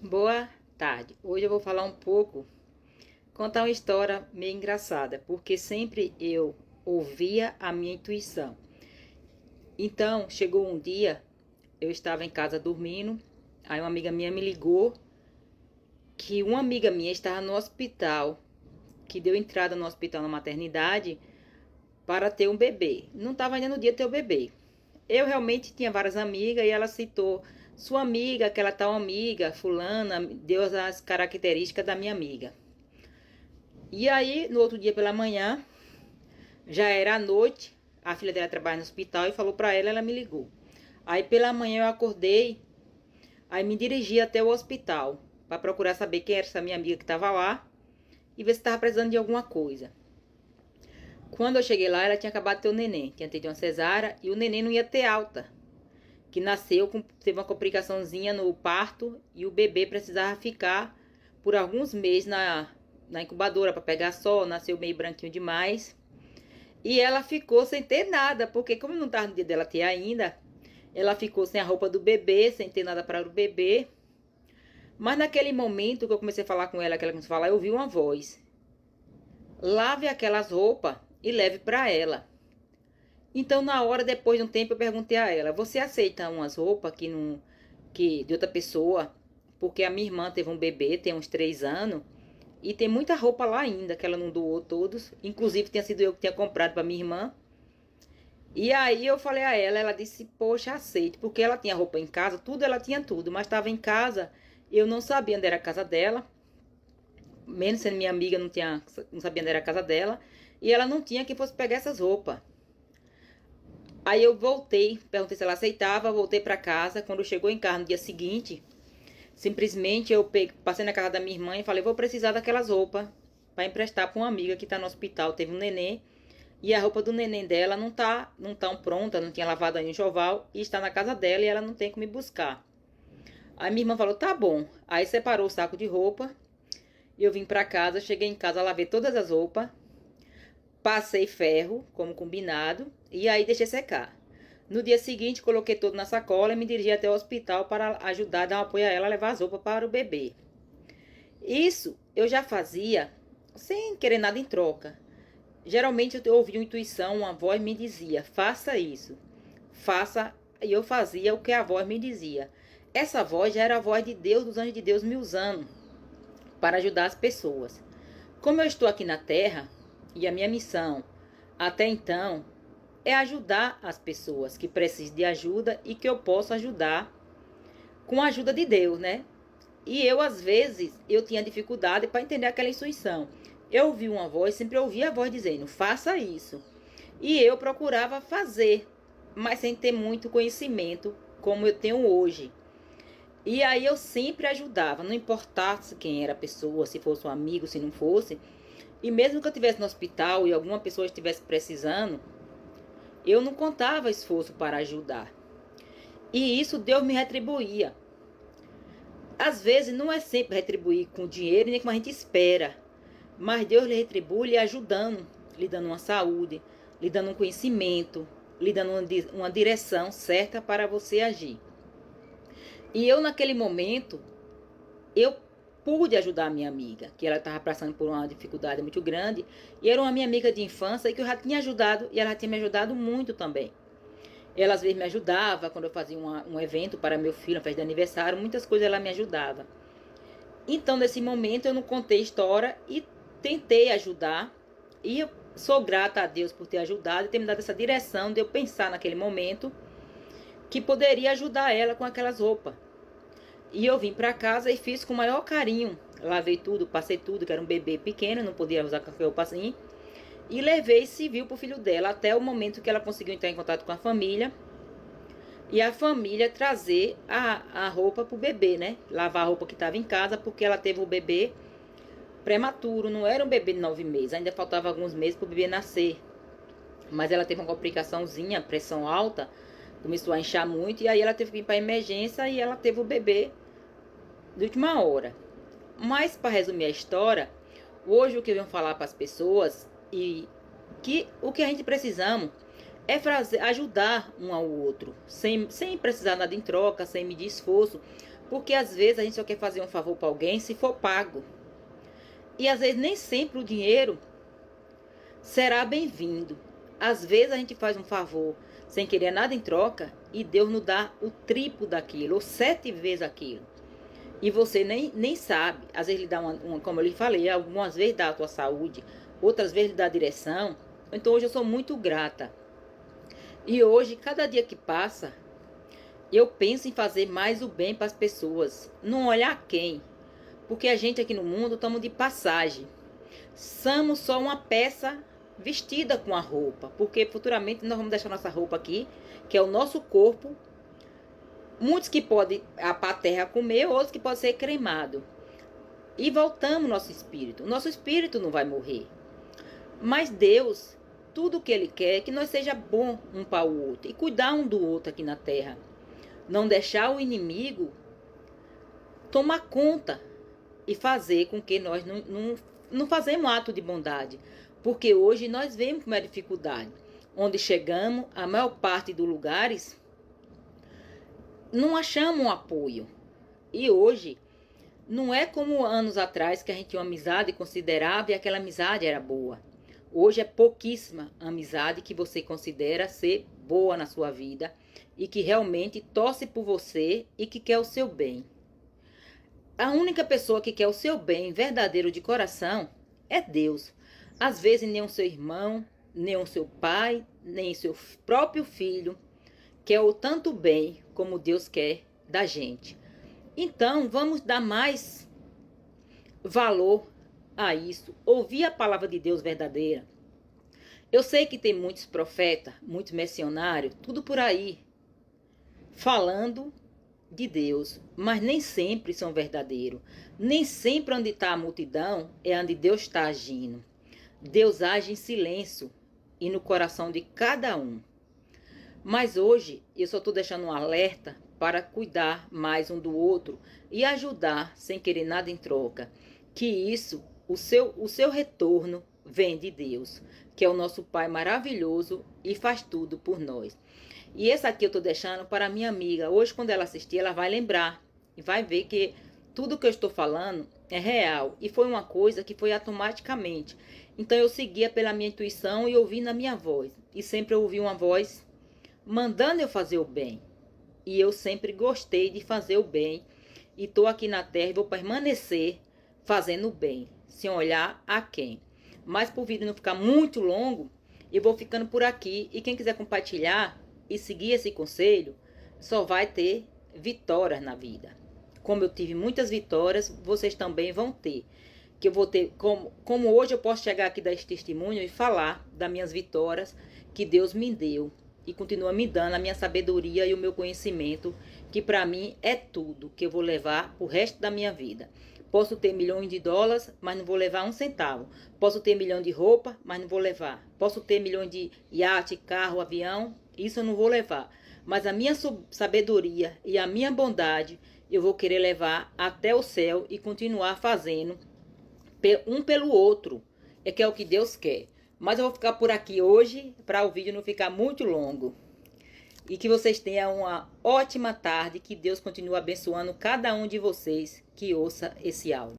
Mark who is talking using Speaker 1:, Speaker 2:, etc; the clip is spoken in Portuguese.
Speaker 1: Boa tarde. Hoje eu vou falar um pouco, contar uma história meio engraçada, porque sempre eu ouvia a minha intuição. Então, chegou um dia, eu estava em casa dormindo, aí uma amiga minha me ligou que uma amiga minha estava no hospital, que deu entrada no hospital na maternidade para ter um bebê. Não estava ainda no dia de ter o bebê. Eu realmente tinha várias amigas e ela citou sua amiga, aquela tal amiga, fulana, deu as características da minha amiga. E aí, no outro dia pela manhã, já era à noite, a filha dela trabalha no hospital e falou pra ela, ela me ligou. Aí pela manhã eu acordei, aí me dirigi até o hospital para procurar saber quem era essa minha amiga que estava lá e ver se estava precisando de alguma coisa. Quando eu cheguei lá, ela tinha acabado de ter o neném, tinha tido uma cesárea e o neném não ia ter alta, que nasceu, teve uma complicaçãozinha no parto e o bebê precisava ficar por alguns meses na incubadora para pegar sol, nasceu meio branquinho demais. E ela ficou sem ter nada, porque como não estava no dia dela ter ainda, ela ficou sem a roupa do bebê, sem ter nada para o bebê. Mas naquele momento que eu comecei a falar com ela, que ela começou a falar, eu ouvi uma voz. Lave aquelas roupas e leve para ela. Então, na hora, depois de um tempo, eu perguntei a ela, você aceita umas roupas que de outra pessoa? Porque a minha irmã teve um bebê, tem uns 3 anos, e tem muita roupa lá ainda, que ela não doou todos. Inclusive, tinha sido eu que tinha comprado para minha irmã. E aí eu falei a ela, ela disse, poxa, aceito, porque ela tinha roupa em casa, tudo, ela tinha tudo, mas estava em casa, eu não sabia onde era a casa dela, mesmo sendo minha amiga, não sabia onde era a casa dela, e ela não tinha quem fosse pegar essas roupas. Aí eu voltei, perguntei se ela aceitava, voltei para casa, quando chegou em casa no dia seguinte, simplesmente eu passei na casa da minha irmã e falei, vou precisar daquelas roupas para emprestar para uma amiga que está no hospital, teve um neném, e a roupa do neném dela não tá pronta, não tinha lavado ainda o enxoval, e está na casa dela e ela não tem como me buscar. Aí minha irmã falou, tá bom. Aí separou o saco de roupa, eu vim pra casa, cheguei em casa, lavei todas as roupas, passei ferro, como combinado, e aí deixei secar. No dia seguinte, coloquei tudo na sacola e me dirigi até o hospital para ajudar, dar um apoio a ela a levar as roupas para o bebê. Isso eu já fazia sem querer nada em troca. Geralmente eu ouvia uma intuição, uma voz me dizia, faça isso, faça, e eu fazia o que a voz me dizia. Essa voz já era a voz de Deus, dos anjos de Deus me usando para ajudar as pessoas. Como eu estou aqui na Terra, e a minha missão até então é ajudar as pessoas que precisam de ajuda e que eu posso ajudar com a ajuda de Deus, né? E eu, às vezes, eu tinha dificuldade para entender aquela intuição. Eu ouvi uma voz, sempre ouvia a voz dizendo, faça isso. E eu procurava fazer, mas sem ter muito conhecimento como eu tenho hoje. E aí eu sempre ajudava, não importasse quem era a pessoa, se fosse um amigo, se não fosse. E mesmo que eu estivesse no hospital e alguma pessoa estivesse precisando, eu não contava esforço para ajudar. E isso Deus me retribuía. Às vezes não é sempre retribuir com dinheiro nem como a gente espera, mas Deus lhe retribui lhe ajudando, lhe dando uma saúde, lhe dando um conhecimento, lhe dando uma direção certa para você agir. E eu naquele momento, eu pude ajudar a minha amiga, que ela estava passando por uma dificuldade muito grande, e era uma minha amiga de infância e que eu já tinha ajudado, e ela já tinha me ajudado muito também. Ela às vezes me ajudava quando eu fazia um evento para meu filho, uma festa de aniversário, muitas coisas ela me ajudava. Então, nesse momento, eu não contei história e tentei ajudar. E eu sou grata a Deus por ter ajudado e ter me dado essa direção de eu pensar naquele momento que poderia ajudar ela com aquelas roupas. E eu vim para casa e fiz com o maior carinho. Lavei tudo, passei tudo, que era um bebê pequeno, não podia usar qualquer roupa assim. E levei civil pro filho dela até o momento que ela conseguiu entrar em contato com a família. E a família trazer a roupa pro bebê, né? Lavar a roupa que estava em casa, porque ela teve o bebê prematuro, não era um bebê de 9 meses, ainda faltava alguns meses para o bebê nascer. Mas ela teve uma complicaçãozinha, pressão alta, começou a inchar muito, e aí ela teve que ir para emergência e ela teve o bebê de última hora. Mas para resumir a história, hoje o que eu venho falar para as pessoas e que o que a gente precisamos é fazer, ajudar um ao outro, sem precisar nada em troca, sem medir esforço, Porque às vezes a gente só quer fazer um favor para alguém se for pago. E às vezes nem sempre o dinheiro será bem-vindo. Às vezes a gente faz um favor sem querer nada em troca e Deus nos dá o triplo daquilo, ou 7 vezes aquilo. E você nem sabe. Às vezes ele dá como eu lhe falei, algumas vezes dá a tua saúde, outras vezes ele dá a direção. Então hoje eu sou muito grata. E hoje, cada dia que passa, eu penso em fazer mais o bem para as pessoas. Não olhar quem. Porque a gente aqui no mundo estamos de passagem. Somos só uma peça vestida com a roupa. Porque futuramente nós vamos deixar nossa roupa aqui, que é o nosso corpo. Muitos que podem para a terra comer, outros que podem ser cremados. E voltamos nosso espírito. O nosso espírito não vai morrer. Mas Deus, tudo o que Ele quer é que nós seja bom um para o outro. E cuidar um do outro aqui na terra. Não deixar o inimigo tomar conta e fazer com que nós não fazemos ato de bondade. Porque hoje nós vemos como é a dificuldade. Onde chegamos, a maior parte dos lugares, não achamos um apoio. E hoje, não é como anos atrás que a gente tinha uma amizade considerável e aquela amizade era boa. Hoje é pouquíssima amizade que você considera ser boa na sua vida e que realmente torce por você e que quer o seu bem. A única pessoa que quer o seu bem verdadeiro de coração é Deus. Às vezes nem o seu irmão, nem o seu pai, nem o seu próprio filho quer o tanto bem como Deus quer da gente. Então vamos dar mais valor a isso. Ouvir a palavra de Deus verdadeira. Eu sei que tem muitos profetas, muitos missionários, tudo por aí, falando de Deus, mas nem sempre são verdadeiros. Nem sempre onde está a multidão é onde Deus está agindo. Deus age em silêncio e no coração de cada um. Mas hoje eu só estou deixando um alerta para cuidar mais um do outro e ajudar sem querer nada em troca. Que isso, o seu retorno vem de Deus, que é o nosso Pai maravilhoso e faz tudo por nós. E esse aqui eu estou deixando para a minha amiga. Hoje, quando ela assistir, ela vai lembrar e vai ver que tudo que eu estou falando é real. E foi uma coisa que foi automaticamente. Então eu seguia pela minha intuição e ouvi na minha voz. E sempre eu ouvi uma voz mandando eu fazer o bem. E eu sempre gostei de fazer o bem. E estou aqui na terra e vou permanecer fazendo o bem, sem olhar a quem. Mas para o vídeo não ficar muito longo, eu vou ficando por aqui. E quem quiser compartilhar e seguir esse conselho, só vai ter vitórias na vida. Como eu tive muitas vitórias, vocês também vão ter. Que eu vou ter, como hoje eu posso chegar aqui dar esse testemunho e falar das minhas vitórias que Deus me deu. E continua me dando a minha sabedoria e o meu conhecimento, que para mim é tudo que eu vou levar o resto da minha vida. Posso ter milhões de dólares, mas não vou levar um centavo. Posso ter milhão de roupa, mas não vou levar. Posso ter milhões de iate, carro, avião, isso eu não vou levar. Mas a minha sabedoria e a minha bondade, eu vou querer levar até o céu e continuar fazendo um pelo outro. É que é o que Deus quer. Mas eu vou ficar por aqui hoje, para o vídeo não ficar muito longo. E que vocês tenham uma ótima tarde, que Deus continue abençoando cada um de vocês que ouça esse áudio.